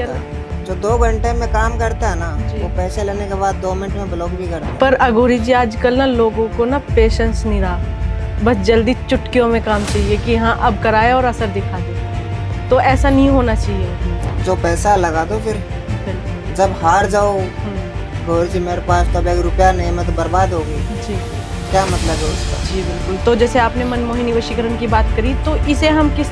होता है। जो 2 घंटे में काम करता है ना, वो पैसे लेने के बाद 2 मिनट में ब्लॉक भी करता है। पर अघोरी जी आजकल ना लोगों को ना पेशेंस नहीं रहा, बस जल्दी चुटकियों में काम चाहिए कि हाँ अब कराए और असर दिखा दे। तो ऐसा नहीं होना चाहिए। जो पैसा लगा दो फिर जब हार जाओ, गौरी जी मेरे पास तो अब 1 रुपया नहीं, मैं तो बर्बाद हो गई जी, क्या मतलब है उसका। जी बिल्कुल। तो जैसे आपने मनमोहिनी वशीकरण की बात करी, तो इसे हम किस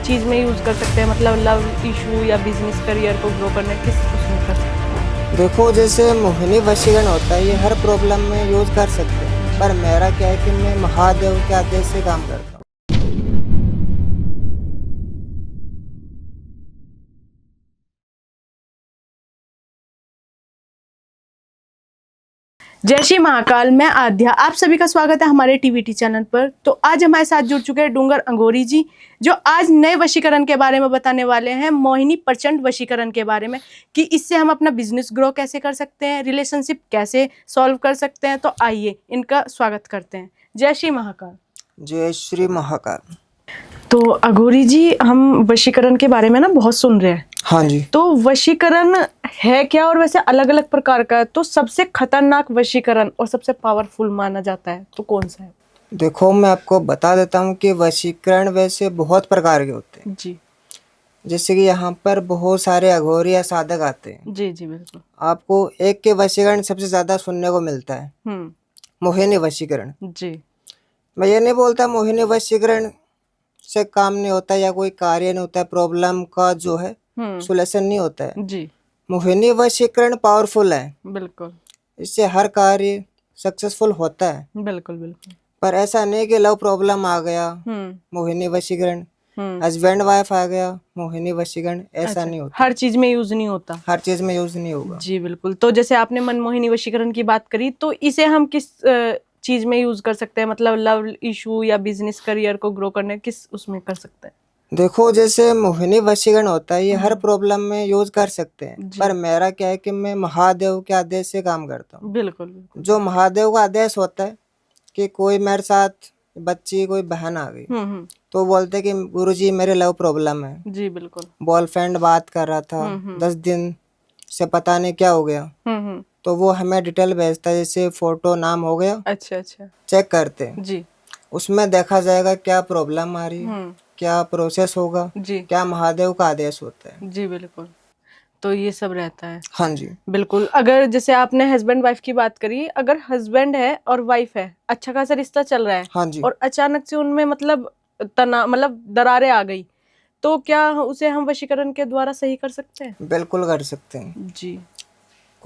चीज में यूज कर सकते हैं, मतलब लव इशू या बिजनेस करियर को ग्रो करने, किस उसमें कर सकते हैं? देखो जैसे मोहिनी वशीकरण होता है, ये हर प्रॉब्लम में यूज कर सकते हैं, पर मेरा क्या है कि मैं महादेव के आदेश से काम करता हूँ। जय श्री महाकाल, मैं आध्या, आप सभी का स्वागत है हमारे टीवीटी चैनल पर। तो आज हमारे साथ जुड़ चुके हैं डूंगर अघोरी जी, जो आज नए वशीकरण के बारे में बताने वाले हैं, मोहिनी प्रचंड वशीकरण के बारे में, कि इससे हम अपना बिजनेस ग्रो कैसे कर सकते हैं, रिलेशनशिप कैसे सॉल्व कर सकते हैं। तो आइए इनका स्वागत करते हैं। जय श्री महाकाल। जय श्री महाकाल। तो अघोरी जी, हम वशीकरण के बारे में ना बहुत सुन रहे हैं। हाँ जी। तो वशीकरण है क्या, और वैसे अलग अलग प्रकार का है, तो सबसे खतरनाक वशीकरण और सबसे पावरफुल माना जाता है तो कौन सा है? देखो मैं आपको बता देता हूँ कि वशीकरण वैसे बहुत प्रकार के होते हैं। जी जैसे कि यहाँ पर बहुत सारे अघोरी या साधक आते हैं। जी जी बिल्कुल। आपको एक के वशीकरण सबसे ज्यादा सुनने को मिलता है, मोहिनी वशीकरण। जी मैं ये नहीं बोलता मोहिनी वशीकरण से काम नहीं होता या कोई कार्य नहीं होता है, प्रॉब्लम का जो है सोल्यूशन नहीं होता है। जी मोहिनी वशीकरण पावरफुल है, बिल्कुल इससे हर कार्य सक्सेसफुल होता है। बिल्कुल बिल्कुल। पर ऐसा नहीं कि लव प्रॉब्लम आ गया मोहिनी वशीकरण, हस्बैंड वाइफ आ गया मोहिनी वशीकरण, ऐसा नहीं होता। हर चीज में यूज नहीं होता। हर चीज में यूज नहीं होगा। जी बिल्कुल। तो जैसे आपने मनमोहिनी वशीकरण की बात करी, तो इसे हम किस चीज में यूज कर सकते हैं, मतलब लव इशू या बिजनेस करियर को ग्रो करने, किस उसमें कर सकते हैं? देखो जैसे मोहिनी वशीकरण होता है, ये हर प्रॉब्लम में यूज कर सकते हैं, पर मेरा क्या है कि मैं महादेव के आदेश से काम करता हूँ। बिल्कुल बिल्कुल। जो महादेव का आदेश होता है कि कोई मेरे साथ बच्ची कोई बहन आ गई, तो बोलते हैं कि गुरुजी मेरे लव प्रॉब्लम है। जी बिल्कुल। बॉयफ्रेंड बात कर रहा था 10 दिन से, पता नहीं क्या हो गया, तो वो हमें डिटेल भेजता है, जैसे फोटो नाम हो गया। अच्छा अच्छा। चेक करते हैं जी, उसमें देखा जाएगा क्या प्रॉब्लम आ रही है, क्या प्रोसेस होगा, जी क्या महादेव का आदेश होता है। जी बिल्कुल। तो ये सब रहता है। हाँ जी बिल्कुल। अगर जैसे आपने हस्बैंड वाइफ की बात करी, अगर हस्बैंड है और वाइफ है, अच्छा खासा रिश्ता चल रहा है, हाँ जी। और अचानक से उनमें मतलब दरारें आ गई, तो क्या उसे हम वशीकरण के द्वारा सही कर सकते हैं? बिल्कुल कर सकते हैं। जी।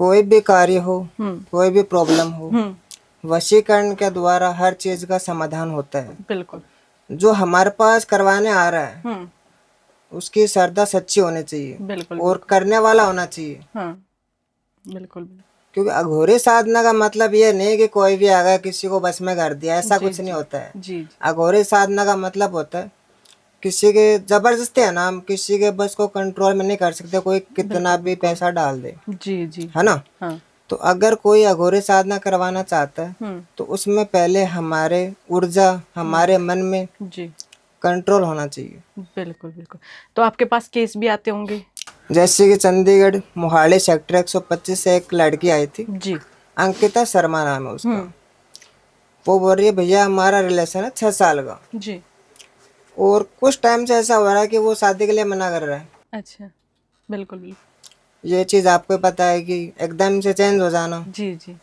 कोई भी कार्य हो, कोई भी प्रॉब्लम हो, वशीकरण के द्वारा हर चीज का समाधान होता है। बिल्कुल। जो हमारे पास करवाने आ रहा है उसकी श्रद्धा सच्ची होनी चाहिए, बिल्कुल और करने वाला होना चाहिए। हाँ बिल्कुल। क्योंकि अघोरी साधना का मतलब ये नहीं कि कोई भी आ गया किसी को बस में कर दिया, ऐसा कुछ नहीं होता है। जी अघोरी साधना का मतलब होता है किसी के जबरदस्ती है ना, हम किसी के बस को कंट्रोल में नहीं कर सकते, कोई कितना भी पैसा डाल दे, जी जी है ना। हाँ। तो अगर कोई अघोरी साधना करवाना चाहता है तो उसमें पहले हमारे ऊर्जा, हमारे मन में जी कंट्रोल होना चाहिए। बिल्कुल बिल्कुल। तो आपके पास केस भी आते होंगे? जैसे कि चंडीगढ़ मोहाली सेक्टर 125 से एक लड़की आई थी, जी। अंकिता शर्मा नाम है उसका। वो बोल रही है भैया हमारा रिलेशन है 6 साल का, जी। और कुछ टाइम से ऐसा हो रहा है कि वो शादी के लिए मना कर रहा है। अच्छा। बिल्कुल बिल्कुल। ये चीज आपको पता है कि एकदम से चेंज हो जाना, जी जी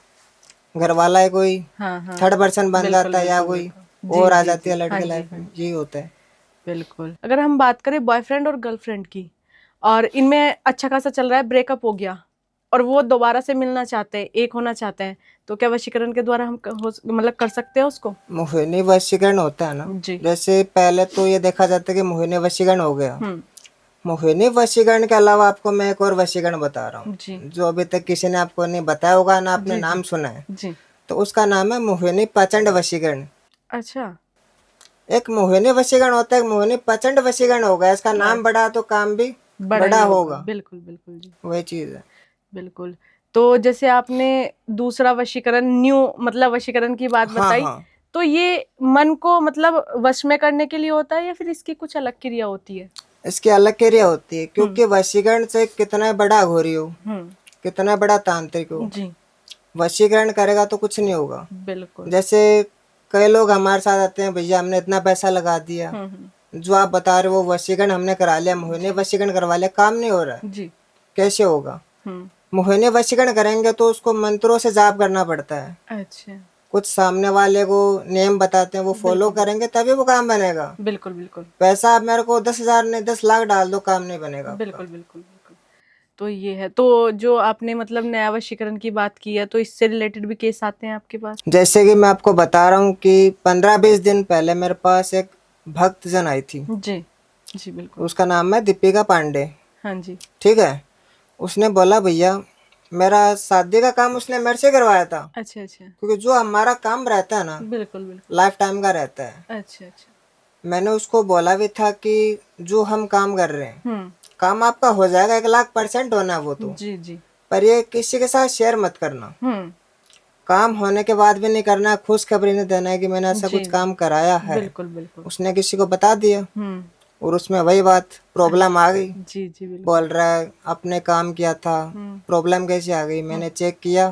घर वाला है कोई हाँ थर्ड पर्सन बन जाता है, या बिल्कुल कोई बिल्कुल। और आ जी जाती है जी हाँ लड़के जी लाइफ हाँ में, जी यही होता है। बिल्कुल। अगर हम बात करें बॉयफ्रेंड और गर्लफ्रेंड की, और इनमें अच्छा खासा चल रहा है, ब्रेकअप हो गया, और वो दोबारा से मिलना चाहते हैं, एक होना चाहते हैं, तो क्या वशीकरण के द्वारा हम मतलब कर सकते हैं उसको? मोहिनी वशीकरण होता है ना, जी। जैसे पहले तो ये देखा जाता है कि मोहिनी वशीकरण हो गया। मोहिनी वशीकरण के अलावा आपको मैं एक और वशीकरण बता रहा हूँ, जो अभी तक किसी ने आपको नहीं बताया होगा ना, आपने नाम सुना है। जी। तो उसका नाम है मोहिनी प्रचंड वशीकरण। अच्छा। एक मोहिनी वशीकरण होता है, एक मोहिनी प्रचंड वशीकरण होगा। इसका नाम बड़ा तो काम भी बड़ा होगा। बिल्कुल बिल्कुल जी वही चीज है। बिल्कुल। तो जैसे आपने दूसरा वशीकरण, न्यू मतलब वशीकरण की बात हाँ बताई, हाँ। तो ये मन को मतलब वश में करने के लिए होता है, या फिर इसकी कुछ अलग क्रिया होती है? इसकी अलग क्रिया होती है, क्योंकि वशीकरण से कितना बड़ा घोरी हो, कितना बड़ा तांत्रिक हो, जी वशीकरण करेगा तो कुछ नहीं होगा। बिल्कुल। जैसे कई लोग हमारे साथ आते हैं, भैया हमने इतना पैसा लगा दिया, जो आप बता रहे हो वो वशीकरण हमने करा लिया, मोहिनी वशीकरण करवा लिया, काम नहीं हो रहा है, जी कैसे होगा? मोहिनी वशीकरण करेंगे तो उसको मंत्रों से जाप करना पड़ता है, अच्छा कुछ सामने वाले को नियम बताते हैं, वो फॉलो करेंगे तभी वो काम बनेगा। बिल्कुल बिल्कुल पैसा आप मेरे को 10,000 नहीं 10 लाख डाल दो, काम नहीं बनेगा आपका। बिल्कुल बिल्कुल बिल्कुल। तो ये है, तो जो आपने मतलब नया वशीकरण की बात की है, तो इससे रिलेटेड भी केस आते हैं आपके पास? जैसे कि मैं आपको बता रहा हूँ कि 15-20 दिन पहले मेरे पास एक भक्त जन आई थी, जी जी बिल्कुल। उसका नाम है दीपिका पांडे। हाँ जी ठीक है, उसने बोला भैया मेरा शादी का काम उसने मेरे से करवाया था, अच्छा अच्छा क्योंकि जो हमारा काम रहता है ना बिल्कुल बिल्कुल। लाइफ टाइम का रहता है। अच्छा अच्छा मैंने उसको बोला भी था कि जो हम काम कर रहे हैं काम आपका हो जाएगा, 1,00,000% होना है वो तो, जी जी पर ये किसी के साथ शेयर मत करना, काम होने के बाद भी नहीं करना है, खुशखबरी नहीं देना है कि मैंने ऐसा जी कुछ काम कराया है। बिल्कुल बिल्कुल। उसने किसी को बता दिया और उसमें वही बात प्रॉब्लम आ गई। जी जी बिल्कुल। बोल रहा है अपने काम किया था, प्रॉब्लम कैसे आ गई? मैंने चेक किया,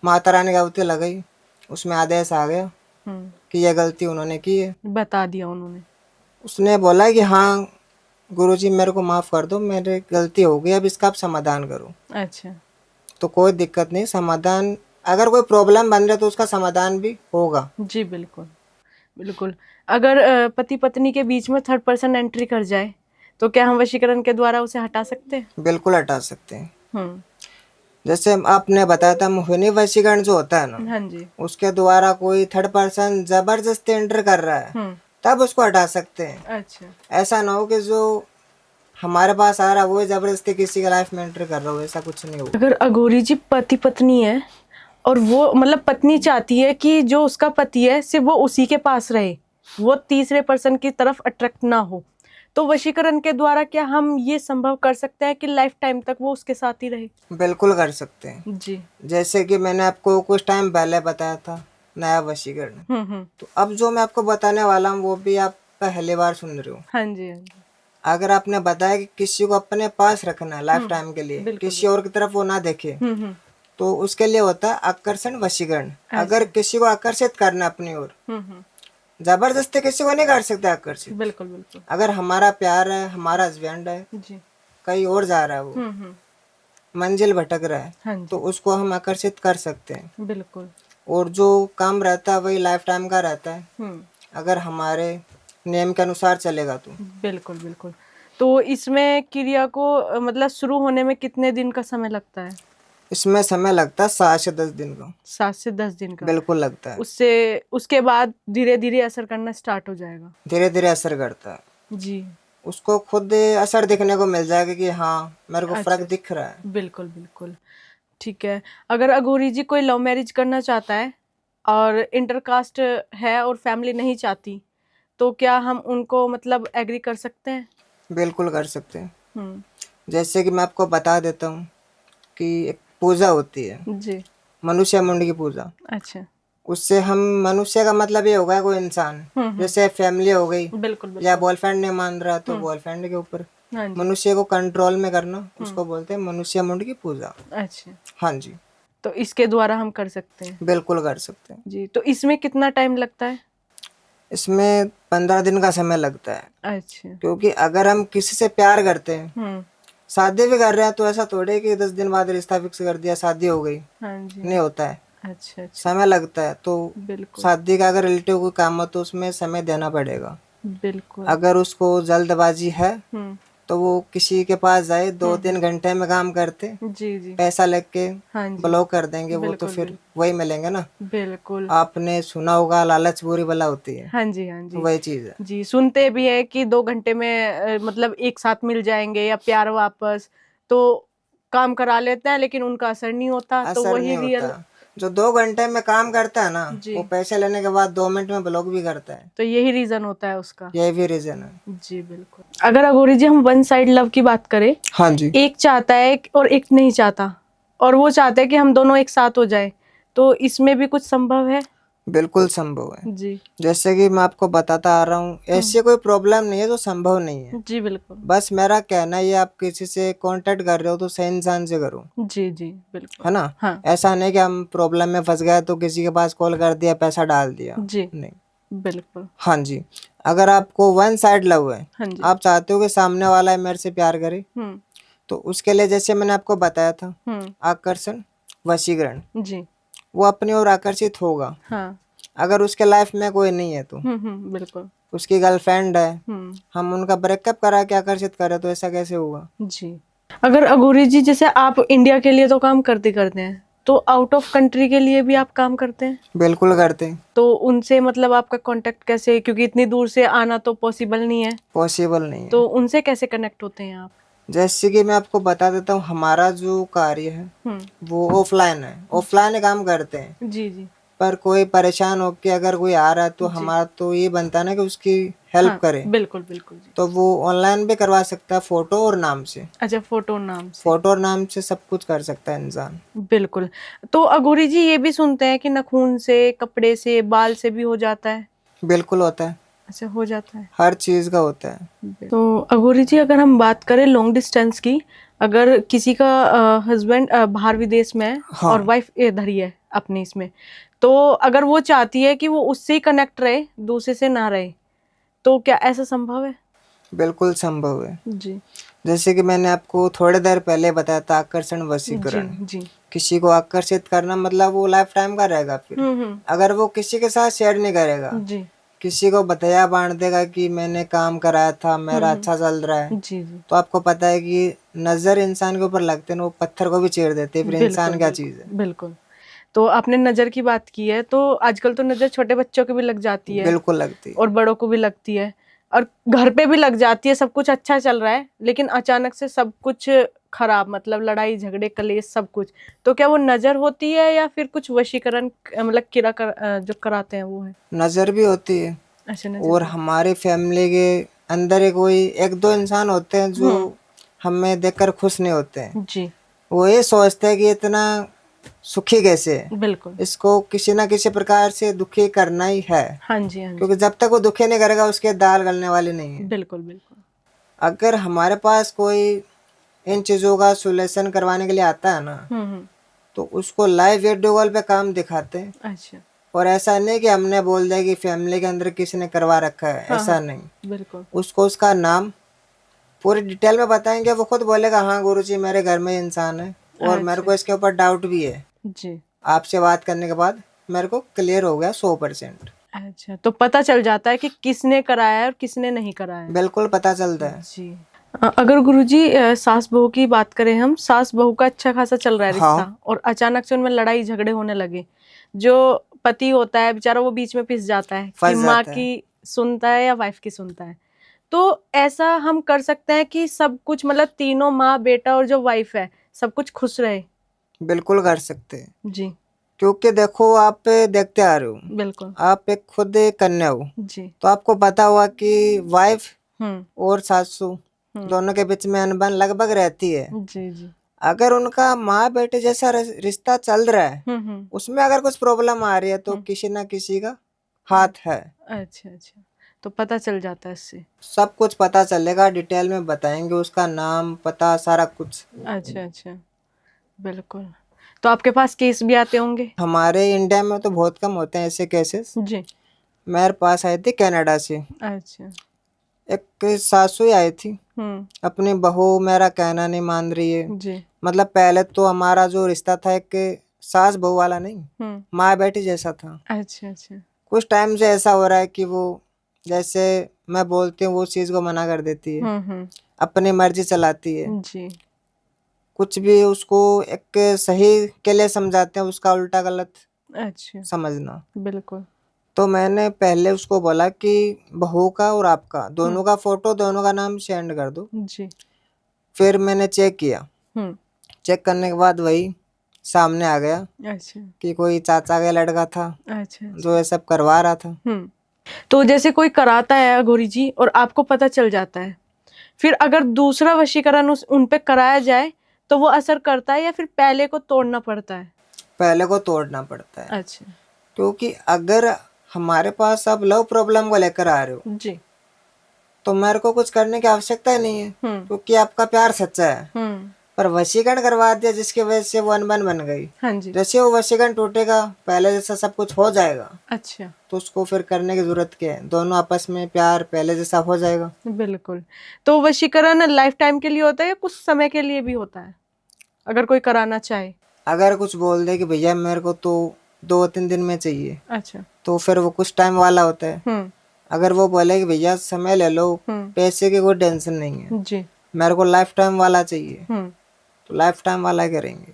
माता रानी गलती लग गई, उसमें आदेश आ गया कि यह गलती उन्होंने की है। बता दिया उन्होंने? उसने बोला कि हाँ गुरुजी मेरे को माफ कर दो, मेरी गलती हो गई, अब इसका आप समाधान करो। अच्छा तो कोई दिक्कत नहीं, समाधान अगर कोई प्रॉब्लम बन रहा है तो उसका समाधान भी होगा। जी बिल्कुल बिल्कुल। अगर पति पत्नी के बीच में थर्ड पर्सन एंट्री कर जाए तो क्या हम वशीकरण के द्वारा उसे हटा सकते हैं? बिल्कुल हटा सकते हैं। जैसे आपने बताया था मोहिनी वशीकरण जो होता है ना, हाँ जी उसके द्वारा कोई थर्ड पर्सन जबरदस्ती एंटर कर रहा है तब उसको हटा सकते हैं। अच्छा ऐसा ना हो कि जो हमारे पास आ रहा है वो जबरदस्ती किसी के लाइफ में एंटर कर रहा हो, ऐसा कुछ नहीं होगा। अगर अघोरी जी पति पत्नी है और वो मतलब पत्नी चाहती है कि जो उसका पति है सिर्फ वो उसी के पास रहे, वो तीसरे पर्सन की तरफ अट्रैक्ट ना हो, तो वशीकरण के द्वारा क्या हम ये संभव कर सकते हैं कि लाइफ टाइम तक वो उसके साथ ही रहे? बिल्कुल कर सकते हैं। जी जैसे कि मैंने आपको कुछ टाइम पहले बताया था नया वशीकरण, तो अब जो मैं आपको बताने वाला हूँ वो भी आप पहली बार सुन रहे हो। हाँ जी हाँ जी अगर आपने बताया कि किसी को अपने पास रखना है लाइफ टाइम के लिए, किसी और की तरफ वो ना देखे, तो उसके लिए होता है आकर्षण वशीकरण। अगर किसी को आकर्षित करना अपनी ओर, जबरदस्ती किसी को नहीं कर सकते आकर्षित। बिल्कुल बिल्कुल। अगर हमारा प्यार है, हमारा हस्बैंड है, जी कहीं और जा रहा है वो, मंजिल भटक रहा है, हाँ जी तो उसको हम आकर्षित कर सकते हैं। बिल्कुल। और जो काम रहता है वही लाइफ टाइम का रहता है, अगर हमारे नियम के अनुसार चलेगा तो। बिल्कुल बिल्कुल। तो इसमें क्रिया को मतलब शुरू होने में कितने दिन का समय लगता है? इसमें समय लगता है 7 से 10 दिन का। 7 से 10 दिन का? बिल्कुल लगता है। उससे उसके बाद धीरे धीरे असर करना स्टार्ट हो जाएगा? धीरे धीरे असर करता है जी उसको खुद असर दिखने को मिल जाएगा कि हाँ मेरे को अच्छा फर्क दिख रहा है। बिल्कुल बिल्कुल ठीक है। अगर अघोरी जी कोई लव मैरिज करना चाहता है और इंटरकास्ट है और फैमिली नहीं चाहती, तो क्या हम उनको मतलब एग्री कर सकते हैं? बिल्कुल कर सकते हैं। जैसे कि मैं आपको बता देता हूँ कि एक पूजा होती है जी मनुष्य मुंड की पूजा। अच्छा उससे हम मनुष्य का मतलब ये होगा कोई इंसान, जैसे फैमिली हो गई बिल्कुल या बॉयफ्रेंड नहीं मान रहा तो बॉयफ्रेंड के ऊपर हाँ जी मनुष्य को कंट्रोल में करना, उसको बोलते हैं मनुष्य मुंड की पूजा। अच्छा, हाँ जी तो इसके द्वारा हम कर सकते हैं? बिल्कुल कर सकते हैं। जी, तो इसमें कितना टाइम लगता है? इसमें 15 दिन का समय लगता है, अच्छा क्योंकि अगर हम किसी से प्यार करते हैं, शादी भी कर रहे हैं, तो ऐसा थोड़े कि 10 दिन बाद रिश्ता फिक्स कर दिया शादी हो गई, हाँ जी नहीं होता है। अच्छा अच्छा समय लगता है। तो बिल्कुल शादी का अगर रिलेटिव कोई काम हो तो उसमें समय देना पड़ेगा। बिल्कुल अगर उसको जल्दबाजी है तो वो किसी के पास जाए, 2-3 घंटे में काम करते जी जी पैसा लग के हाँ जी ब्लॉक कर देंगे, वो तो बिल्कुल फिर वही मिलेंगे ना। बिल्कुल आपने सुना होगा लालच बुरी बला होती है, हाँ जी हाँ जी वही चीज है। जी, सुनते भी है कि 2 घंटे में मतलब एक साथ मिल जाएंगे या प्यार वापस, तो काम करा लेते हैं लेकिन उनका असर नहीं होता, तो असर वही नहीं रियल। होता। जो 2 घंटे में काम करता है ना, जी वो पैसे लेने के बाद 2 मिनट में ब्लॉक भी करता है। तो यही रीजन होता है उसका। यही भी रीजन है। जी बिल्कुल। अगर अघोरी जी हम वन साइड लव की बात करें, हाँ जी एक चाहता है और एक नहीं चाहता, और वो चाहता है कि हम दोनों एक साथ हो जाए, तो इसमें भी कुछ संभव है? बिल्कुल संभव है। जी जैसे कि मैं आपको बताता आ रहा हूँ, ऐसी कोई प्रॉब्लम नहीं है जो संभव नहीं है। जी बिल्कुल। बस मेरा कहना ये, आप किसी से कांटेक्ट कर रहे हो तो सही इंसान से करो, जी जी बिल्कुल। है ना। हाँ ऐसा नहीं कि हम प्रॉब्लम में फंस गए तो किसी के पास कॉल कर दिया, पैसा डाल दिया, जी नहीं। बिल्कुल। हाँ जी, अगर आपको वन साइड लव है, हाँ जी। आप चाहते हो कि सामने वाला मेरे से प्यार करे, तो उसके लिए जैसे मैंने आपको बताया था, आकर्षण वशीकरण, जी वो अपनी ओर आकर्षित होगा। हाँ। अगर उसके लाइफ में कोई नहीं है तो, बिल्कुल। उसकी गर्लफ्रेंड है, हम उनका ब्रेकअप करा के आकर्षित करें तो ऐसा कैसे होगा। जी अगर अघोरी जी, जैसे आप इंडिया के लिए तो काम करते करते हैं, तो आउट ऑफ कंट्री के लिए भी आप काम करते हैं? बिल्कुल करते हैं। तो उनसे मतलब आपका कांटेक्ट कैसे, क्योंकि इतनी दूर से आना तो पॉसिबल नहीं है, पॉसिबल नहीं है। तो उनसे कैसे कनेक्ट होते हैं आप? जैसे कि मैं आपको बता देता हूँ, हमारा जो कार्य है वो ऑफलाइन है, ऑफलाइन काम करते हैं। जी जी। पर कोई परेशान होके अगर कोई आ रहा है तो जी। हमारा तो ये बनता है ना कि उसकी हेल्प करे। बिल्कुल बिल्कुल जी। तो वो ऑनलाइन भी करवा सकता है, फोटो और नाम से। अच्छा, फोटो नाम से। फोटो और नाम से सब कुछ कर सकता है इंसान। बिल्कुल। तो अघोरी जी, ये भी सुनते हैं कि नाखून से, कपड़े से, बाल से भी हो जाता है? बिल्कुल होता है, अच्छा, हो जाता है। हर चीज का होता है। तो अघोरी जी, अगर हम बात करें लॉन्ग डिस्टेंस की, अगर किसी का हस्बैंड बाहर विदेश में है हाँ। और वाइफ इधर ही है अपने इसमें, तो अगर वो चाहती है कि वो उससे ही कनेक्ट रहे, दूसरे से ना रहे, तो क्या ऐसा संभव है? बिल्कुल संभव है। जी जैसे कि मैंने आपको थोड़ी देर पहले बताया था, आकर्षण वशीकरण। जी। किसी को आकर्षित करना मतलब वो लाइफ टाइम का रहेगा। फिर अगर वो किसी के साथ शेयर नहीं करेगा, जी किसी को बताया बांट देगा कि मैंने काम कराया था, मेरा अच्छा चल रहा है, जी जी। तो आपको पता है कि नजर इंसान के ऊपर लगते हैं, वो पत्थर को भी चीर देते हैं। फिर इंसान क्या चीज है। बिल्कुल। तो आपने नजर की बात की है, तो आजकल तो नजर छोटे बच्चों को भी लग जाती है, बिल्कुल लगती है, और बड़ों को भी लगती है, और घर पे भी लग जाती है। सब कुछ अच्छा चल रहा है, लेकिन अचानक से सब कुछ खराब, मतलब लड़ाई झगड़े कलेश सब कुछ। तो क्या वो नजर होती है या फिर कुछ वशीकरण, मतलब जो कराते हैं वो है? नजर भी होती है। अच्छा, और हमारी फैमिली के अंदर एक कोई एक दो इंसान होते हैं जो हमें देखकर खुश नहीं होते हैं। जी वो ये सोचते हैं कि इतना सुखी कैसे है, बिल्कुल। इसको किसी ना किसी प्रकार से दुखी करना ही है। हाँ जी हाँ जी। क्योंकि जब तक वो दुखी नहीं करेगा उसके दाल गलने वाली नहीं है। बिल्कुल बिल्कुल। अगर हमारे पास कोई इन चीजों का सोल्यूशन करवाने के लिए आता है ना, तो उसको लाइव वीडियो कॉल पे काम दिखाते हैं। अच्छा। और ऐसा नहीं कि हमने बोल दिया कि फैमिली के अंदर किसी ने करवा रखा है, ऐसा नहीं। बिल्कुल। उसको उसका नाम पूरी डिटेल में बताएंगे, वो खुद बोलेगा हाँ गुरुजी मेरे घर में इंसान है और मेरे को इसके ऊपर डाउट भी है। जी। आपसे बात करने के बाद मेरे को क्लियर हो गया 100%। अच्छा, तो पता चल जाता है कि किसने कराया है और किसने नहीं कराया है? बिल्कुल पता चलता है। जी। अगर गुरुजी सास बहू की बात करें, हम सास बहू का अच्छा खासा चल रहा है रिश्ता, हाँ। और अचानक से उनमें लड़ाई झगड़े होने लगे, जो पति होता है बेचारा वो बीच में पिस जाता है कि फंस माँ जाता है। की सुनता है या वाइफ की सुनता है। तो ऐसा हम कर सकते हैं कि सब कुछ, मतलब तीनों, माँ बेटा और जो वाइफ है, सब कुछ खुश रहे? बिल्कुल कर सकते हैं। जी क्योंकि देखो, आप देखते आ रहे हो, बिल्कुल। आप एक खुद कन्या हो, जी तो आपको पता हुआ कि वाइफ हम्म और सासू दोनों के बीच में अनबन लगभग रहती है। जी जी। अगर उनका माँ बेटे जैसा रिश्ता चल रहा है, उसमें अगर कुछ प्रॉब्लम आ रही है तो किसी ना किसी का हाथ है। अच्छा अच्छा, तो पता चल जाता है इससे? सब कुछ पता चलेगा, डिटेल में बताएंगे, उसका नाम पता सारा कुछ। अच्छा अच्छा, बिल्कुल। तो आपके पास केस भी आते होंगे? हमारे इंडिया में तो बहुत कम होते हैं ऐसे केसेस। जी। मेरे पास आई थी कनाडा से, अच्छा। एक सासू आई थी, अपनी बहू मेरा कहना नहीं मान रही है। जी। मतलब पहले तो हमारा जो रिश्ता था एक सास बहू वाला नहीं, माँ बेटी जैसा था। अच्छा अच्छा। कुछ टाइम से ऐसा हो रहा है कि वो जैसे मैं बोलती हूँ वो चीज को मना कर देती है, अपनी मर्जी चलाती है। जी। कुछ भी उसको एक सही के लिए समझाते हैं, उसका उल्टा गलत अच्छा। समझना। बिल्कुल। तो मैंने पहले उसको बोला कि बहू का और आपका दोनों का फोटो, दोनों का नाम सेंड कर दो। जी। फिर मैंने चेक किया, चेक करने के बाद वही सामने आ गया अच्छा कि कोई चाचा का लड़का था अच्छा। जो ये सब करवा रहा था। तो जैसे कोई कराता है अघोरी जी और आपको पता चल जाता है, फिर अगर दूसरा वशीकरण उन पे कराया जाए तो वो असर करता है या फिर पहले को तोड़ना पड़ता है? पहले को तोड़ना पड़ता है। अच्छा। क्योंकि अगर हमारे पास आप लव प्रॉब्लम को लेकर आ रहे हो जी। तो मेरे को कुछ करने की आवश्यकता ही नहीं है, क्योंकि आपका प्यार सच्चा है। पर वशीकरण करवा दिया जिसकी वजह से वो अनबन बन गई। हाँ जी। जैसे वो वशीकरण टूटेगा, पहले जैसा सब कुछ हो जाएगा। अच्छा। तो उसको फिर करने की जरूरत क्या है, दोनों आपस में प्यार पहले जैसा हो जाएगा। बिल्कुल। तो वशीकरण लाइफ टाइम के लिए होता है या कुछ समय के लिए भी होता है, अगर कोई कराना चाहे? अगर कुछ बोल दे कि भैया मेरे को तो 2-3 दिन में चाहिए, अच्छा। तो फिर वो कुछ टाइम वाला होता है। अगर वो बोले कि भैया समय ले लो, पैसे की कोई टेंशन नहीं है, जी। मेरे को लाइफ टाइम वाला चाहिए, तो लाइफ टाइम वाला करेंगे।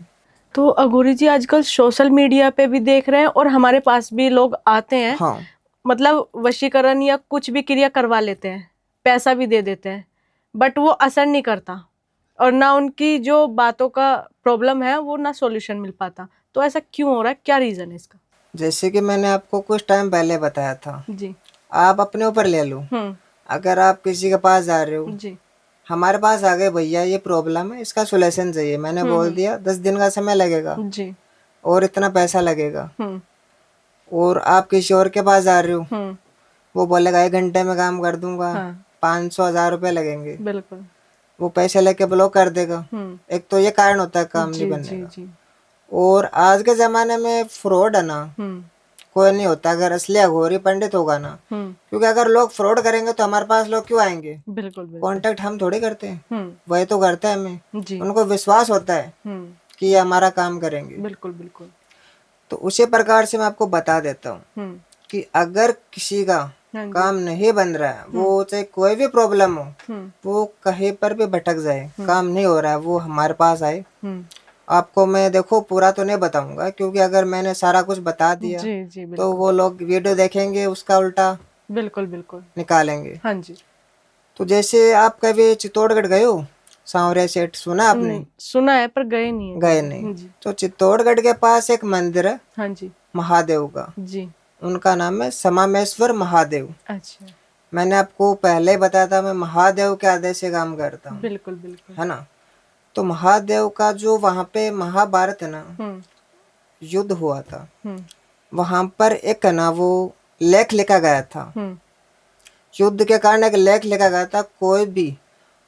तो अघोरी जी आजकल सोशल मीडिया पे भी देख रहे हैं और हमारे पास भी लोग आते हैं, हाँ। मतलब वशीकरण या कुछ भी क्रिया करवा लेते हैं, पैसा भी दे देते हैं, बट वो असर नहीं करता और ना उनकी जो बातों का प्रॉब्लम है वो ना सॉल्यूशन मिल पाता। तो ऐसा क्यों हो रहा है, क्या रीजन है इसका? जैसे कि मैंने आपको कुछ टाइम पहले बताया था, जी। आप अपने ऊपर ले लो। अगर आप किसी के पास जा रहे हो, जी। हमारे पास आ गए भैया ये प्रॉब्लम है, इसका सोल्यूशन चाहिए, मैंने बोल दिया 10 दिन का समय लगेगा जी। और इतना पैसा लगेगा, और आप किसी और के पास जा रहे हो, वो बोलेगा 1 घंटे में काम कर दूंगा, 500-1000 रुपए लगेंगे, बिल्कुल। वो पैसे लेके ब्लॉक कर देगा। एक तो ये कारण होता है काम नहीं बनने का। और आज के जमाने में फ्रॉड है ना, कोई नहीं होता अगर असली अघोरी पंडित होगा ना, क्योंकि अगर लोग फ्रॉड करेंगे तो हमारे पास लोग क्यों आएंगे? बिल्कुल। कांटेक्ट हम थोड़ी करते हैं, वही तो करते हैं हमें। जी। उनको विश्वास होता है कि ये हमारा काम करेंगे। बिल्कुल बिल्कुल। तो उसी प्रकार से मैं आपको बता देता हूँ कि अगर किसी का काम नहीं बन रहा है, वो चाहे कोई भी प्रॉब्लम हो, वो कहीं पर भी भटक जाए, काम नहीं हो रहा है, वो हमारे पास आए। आपको मैं देखो पूरा तो नहीं बताऊंगा, क्योंकि अगर मैंने सारा कुछ बता दिया जी, तो वो लोग वीडियो देखेंगे, उसका उल्टा बिल्कुल निकालेंगे। हाँ जी। तो जैसे आप कभी चित्तौड़गढ़ गए हो? सांवरिया सेठ सुना आपने? सुना है पर गए नहीं है। गए नहीं। तो चित्तौड़गढ़ के पास एक मंदिर है, हाँ जी, महादेव का। जी। उनका नाम है समामेश्वर महादेव। अच्छा। मैंने आपको पहले ही बताया था, मैं महादेव के आदेश से काम करता हूँ। बिल्कुल है ना। तो महादेव का जो वहाँ पे महाभारत है ना, युद्ध हुआ था, वहाँ पर एक है ना वो लेख लिखा गया था। युद्ध के कारण एक लेख लिखा गया था, कोई भी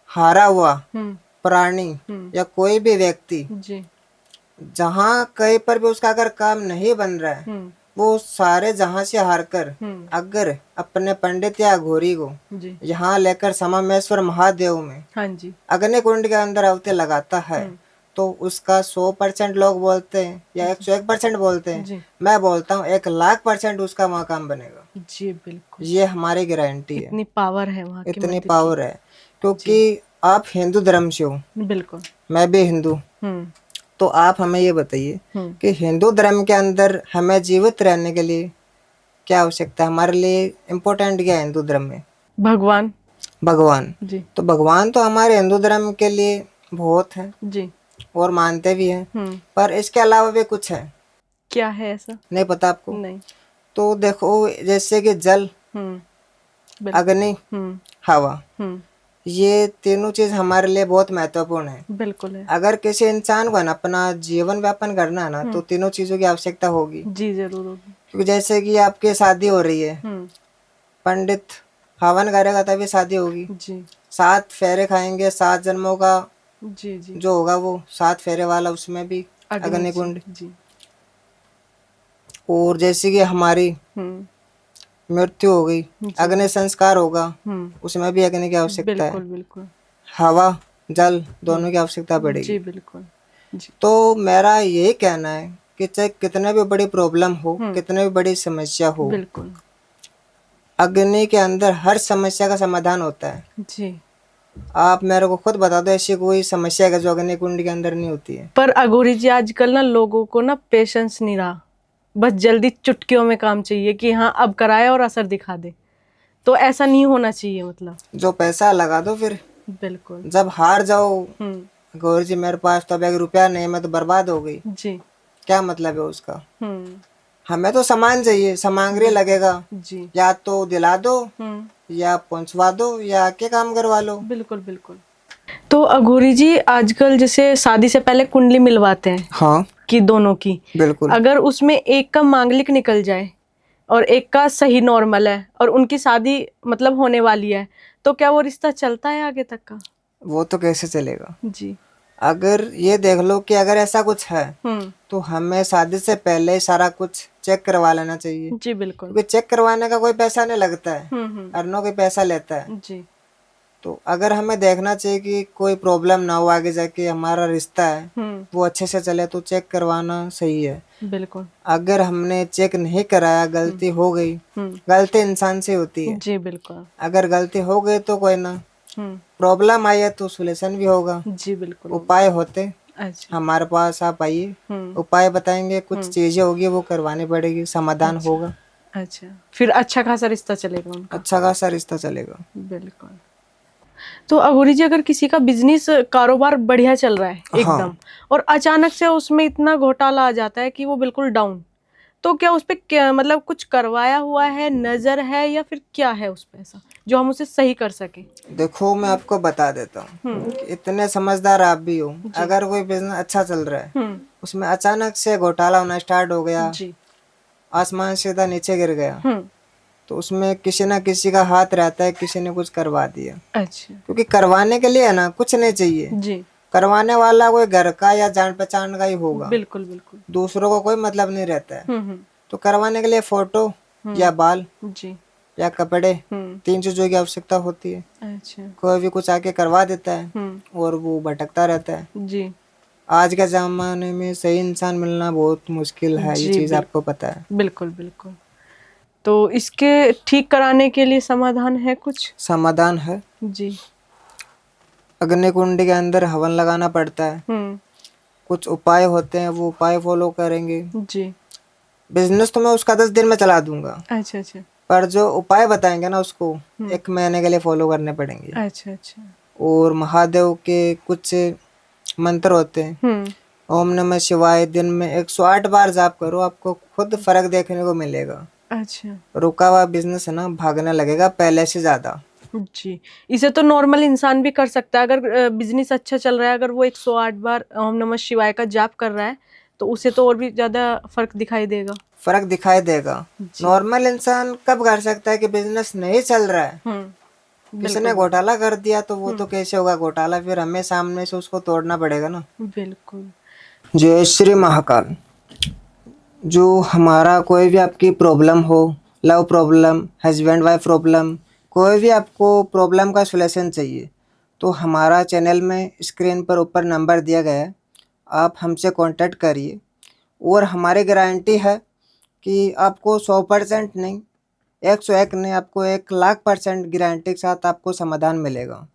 हारा हुआ प्राणी या कोई भी व्यक्ति जहाँ कहीं पर भी उसका अगर काम नहीं बन रहा है, वो सारे जहाँ से हार कर अगर अपने पंडित या घोरी को यहाँ लेकर समामेश्वर महादेव में अग्नि कुंड के अंदर अवते लगाता है, तो उसका 100% लोग बोलते हैं या 101% बोलते हैं, मैं बोलता हूँ 1,00,000% उसका वहाँ काम बनेगा। जी बिल्कुल। ये हमारी गारंटी है। इतनी पावर है वहाँ की, इतनी पावर है, क्योंकि आप हिंदू धर्म से हो, बिल्कुल, मैं भी हिंदू। तो आप हमें ये बताइए कि हिंदू धर्म के अंदर हमें जीवित रहने के लिए क्या आवश्यकता है, हमारे लिए इम्पोर्टेंट क्या है हिंदू धर्म में? भगवान जी। तो भगवान तो हमारे हिंदू धर्म के लिए बहुत है जी, और मानते भी हैं, पर इसके अलावा भी कुछ है। क्या है ऐसा? नहीं पता आपको? नहीं। तो देखो, जैसे कि जल, अग्नि, हवा, ये तीनों चीज हमारे लिए बहुत महत्वपूर्ण है। बिल्कुल है। अगर किसी इंसान को ना अपना जीवन व्यापन करना है ना, तो तीनों चीजों की आवश्यकता होगी। जी जरूर होगी। क्योंकि जैसे कि आपकी शादी हो रही है, पंडित हवन करेगा तभी शादी होगी जी। 7 फेरे खाएंगे, 7 जन्मों का जी जो होगा वो 7 फेरे वाला, उसमें भी अग्नि कुंड जी। और जैसे कि हमारी मृत्यु हो गई, अग्नि संस्कार होगा, उसमें भी अग्नि की आवश्यकता है। बिल्कुल। हवा जल दोनों की आवश्यकता पड़ेगी जी। बिल्कुल जी। तो मेरा यही कहना है कि चाहे कितने भी बड़ी प्रॉब्लम हो, कितने भी बड़ी समस्या हो, बिल्कुल अग्नि के अंदर हर समस्या का समाधान होता है जी। आप मेरे को खुद बता दो ऐसी कोई समस्या है जो अग्नि कुंड के अंदर नहीं होती है? पर अघोरी जी आजकल ना लोगों को ना पेशेंस नहीं रहा, बस जल्दी चुटकियों में काम चाहिए कि हाँ अब कराए और असर दिखा दे। तो ऐसा नहीं होना चाहिए, मतलब जो पैसा लगा दो फिर बिल्कुल जब हार जाओ, गौरी जी मेरे पास तो अब 1 रुपया नहीं, मैं तो बर्बाद हो गई जी, क्या मतलब है उसका? हमें तो सामान चाहिए, सामग्री लगेगा जी, या तो दिला दो या पहुंचवा दो या क्या काम करवा लो। बिल्कुल बिल्कुल। तो अघोरी जी आजकल जैसे शादी से पहले कुंडली मिलवाते हैं, हाँ, की दोनों की, बिल्कुल। अगर उसमें एक का मांगलिक निकल जाए और एक का सही नॉर्मल है और उनकी शादी मतलब होने वाली है, तो क्या वो रिश्ता चलता है आगे तक का? वो तो कैसे चलेगा? जी। अगर ये देख लो कि अगर ऐसा कुछ है तो हमें शादी से पहले ही सारा कुछ चेक करवा लेना चाहिए, जी बिल्कुल। क्योंकि चेक करवाने का कोई पैसा नहीं लगता है, अर्नो कोई पैसा लेता है। जी। तो अगर हमें देखना चाहिए कि कोई प्रॉब्लम ना हो आगे जाके, हमारा रिश्ता है वो अच्छे से चले, तो चेक करवाना सही है। बिल्कुल। अगर हमने चेक नहीं कराया, गलती हो गई, गलती इंसान से होती है। जी बिल्कुल। अगर गलती हो गई तो कोई ना, प्रॉब्लम आई है तो सोल्यूशन भी होगा, जी बिल्कुल। उपाय होते। अच्छा। हमारे पास आप आइए, उपाय बताएंगे, कुछ चीजें होगी वो करवानी पड़ेगी, समाधान होगा। अच्छा, फिर अच्छा खासा रिश्ता चलेगा उनका। अच्छा खासा रिश्ता चलेगा। बिल्कुल। तो अघोरी जी, अगर किसी का बिजनेस कारोबार बढ़िया चल रहा है एकदम, और अचानक से उसमें इतना घोटाला आ जाता है कि वो बिल्कुल डाउन, तो क्या उस पे क्या मतलब कुछ करवाया हुआ है, नजर है, या फिर क्या है उस पे ऐसा जो हम उसे सही कर सके? देखो मैं आपको बता देता हूँ, इतने समझदार आप भी हो, अगर कोई बिजनेस अच्छा चल रहा है उसमें अचानक से घोटाला होना स्टार्ट हो गया, जी। आसमान सीधा नीचे गिर गया, तो उसमें किसी ना किसी का हाथ रहता है, किसी ने कुछ करवा दिया। अच्छा। क्योंकि करवाने के लिए है ना कुछ नहीं चाहिए, जी। करवाने वाला कोई घर का या जान पहचान का ही होगा, बिल्कुल बिल्कुल। दूसरों को कोई मतलब नहीं रहता है। तो करवाने के लिए फोटो या बाल जी। या कपड़े, 3 चीजों की आवश्यकता होती है। अच्छा। कोई भी कुछ आके करवा देता है और वो भटकता रहता है। जी। आज के जमाने में सही इंसान मिलना बहुत मुश्किल है, ये जी चीज आपको पता है। बिल्कुल बिल्कुल। तो इसके ठीक कराने के लिए समाधान है कुछ? समाधान है, जी। अग्नि कुंड के अंदर हवन लगाना पड़ता है, कुछ उपाय होते हैं, वो उपाय फॉलो करेंगे। जी। बिजनेस तो मैं उसका 10 दिन में चला दूंगा, अच्छा अच्छा। पर जो उपाय बताएंगे ना उसको 1 महीने के लिए फॉलो करने पड़ेंगे। अच्छा अच्छा। और महादेव के कुछ मंत्र होते हैं, ओम नमः शिवाय दिन में 108 बार जाप करो, आपको खुद फर्क देखने को मिलेगा। अच्छा। रुका हुआ बिजनेस है ना भागने लगेगा पहले से ज्यादा। जी, इसे तो नॉर्मल इंसान भी कर सकता है। अगर बिजनेस अच्छा चल रहा है, अगर वो 108 बार ओम नमः शिवाय का जाप कर रहा है, तो उसे तो और भी ज्यादा फर्क दिखाई देगा। फर्क दिखाई देगा। नॉर्मल इंसान कब कर सकता है कि बिजनेस नहीं चल रहा है, किसी ने घोटाला कर दिया तो वो तो कैसे होगा घोटाला, फिर हमें सामने से उसको तोड़ना पड़ेगा ना। बिल्कुल। जय श्री महाकाल। जो हमारा कोई भी आपकी प्रॉब्लम हो, love problem, husband wife problem, कोई भी आपको प्रॉब्लम का सॉल्यूशन चाहिए, तो हमारा चैनल में स्क्रीन पर ऊपर नंबर दिया गया है, आप हमसे कांटेक्ट करिए। और हमारी गारंटी है कि आपको 100% नहीं, 101 नहीं, आपको 1,00,000% गारंटी के साथ आपको समाधान मिलेगा।